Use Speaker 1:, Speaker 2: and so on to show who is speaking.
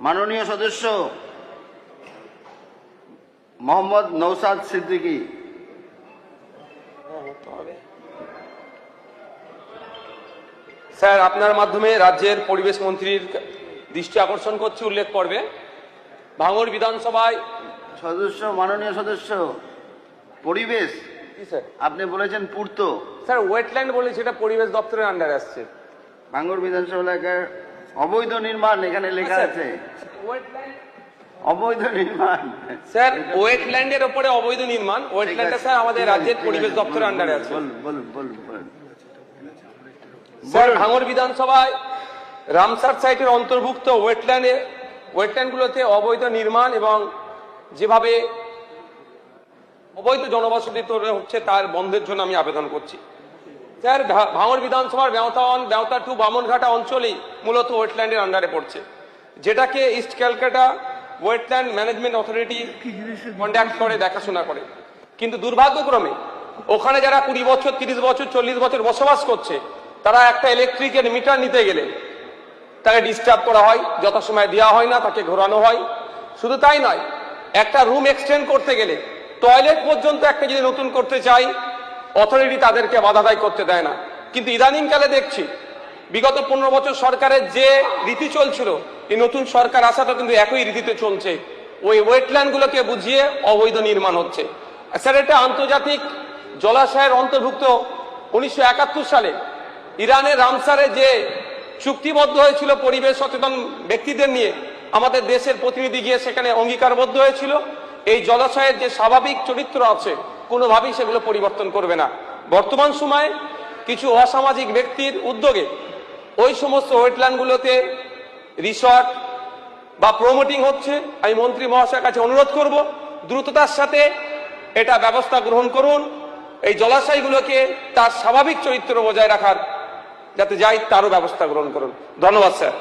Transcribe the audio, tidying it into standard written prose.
Speaker 1: মাননীয় সদস্য মোহাম্মদ নওশাদ সিদ্দিকী।
Speaker 2: স্যার, আপনার মাধ্যমে রাজ্যের পরিবেশ মন্ত্রীর দৃষ্টি আকর্ষণ করছি উল্লেখ পর্বে ভাঙড় বিধানসভায়
Speaker 1: সদস্য মাননীয় সদস্য পরিবেশ,
Speaker 2: কি স্যার?
Speaker 1: আপনি বলেছেন পূর্ত।
Speaker 2: স্যার, ওয়েটল্যান্ড বলে সেটা পরিবেশ দপ্তরের আন্ডারে আসছে।
Speaker 1: ভাঙড় বিধানসভা এলাকার অবৈধ নির্মাণ এখানে লেখা আছে। অবৈধ নির্মাণ
Speaker 2: স্যার, ওয়েটল্যান্ডের ওপরে অবৈধ নির্মাণ, ওয়েটল্যান্ডটা স্যার আমাদের রাজ্যের পরিবেশ দপ্তরের আন্ডারে আছে। স্যার, ভাঙড় বিধানসভায় রামসার সাইটের অন্তর্ভুক্ত ওয়েটল্যান্ডগুলোতে অবৈধ নির্মাণ এবং যেভাবে অবৈধ জনবসতি তৈরি হচ্ছে তার বন্ধের জন্য আমি আবেদন করছি। স্যার, ভাঙড় বিধানসভার বেওতা টু বামনঘাটা অঞ্চলেই মূলত ওয়েটল্যান্ডের আন্ডারে পড়ছে, যেটাকে east Calcutta wetland management authority conduct করে, দেখাশোনা করে। কিন্তু দুর্ভাগ্যক্রমে ওখানে যারা 20 বছর 30 বছর 40 বছর বসবাস করছে, তারা একটা ইলেকট্রিকের মিটার নিতে গেলে তাকে ডিস্টার্ব করা হয়, যথাসময় দেওয়া হয় না, তাকে ঘোরানো হয়। শুধু তাই নয়, একটা রুম এক্সটেন্ড করতে গেলে টয়লেট পর্যন্ত একটা যদি নতুন করতে চাই, অথরিটি তাদেরকে বাধা দায় করতে দেয় না। কিন্তু ইদানিংকালে দেখছি বিগত 15 বছর সরকারের যে রীতি চলছিল, এই নতুন সরকার আসাটা কিন্তু একই রীতিতে চলছে। ওই ওয়েটল্যান্ডগুলোকে বুঝিয়ে অবৈধ নির্মাণ হচ্ছে। স্যার, এটা আন্তর্জাতিক জলাশয়ের অন্তর্ভুক্ত। 1971 সালে ইরানের রামসারে যে চুক্তিবদ্ধ হয়েছিল পরিবেশ সচেতন ব্যক্তিদের নিয়ে, আমাদের দেশের প্রতিনিধি গিয়ে সেখানে অঙ্গীকারবদ্ধ হয়েছিল এই জলাশয়ের যে স্বাভাবিক চরিত্র আছে কোনোভাবেই সেগুলো পরিবর্তন করবে না। বর্তমান সময়ে কিছু অসামাজিক ব্যক্তির উদ্যোগে ওই সমস্ত ওয়েটল্যান্ডগুলোতে রিসর্ট বা প্রমোটিং হচ্ছে। আমি মন্ত্রী মহাশয়ের কাছে অনুরোধ করব, দ্রুততার সাথে এটা ব্যবস্থা গ্রহণ করুন, এই জলাশয়গুলোকে তার স্বাভাবিক চরিত্র বজায় রাখার যাতে যায় তারও ব্যবস্থা গ্রহণ করুন। ধন্যবাদ স্যার।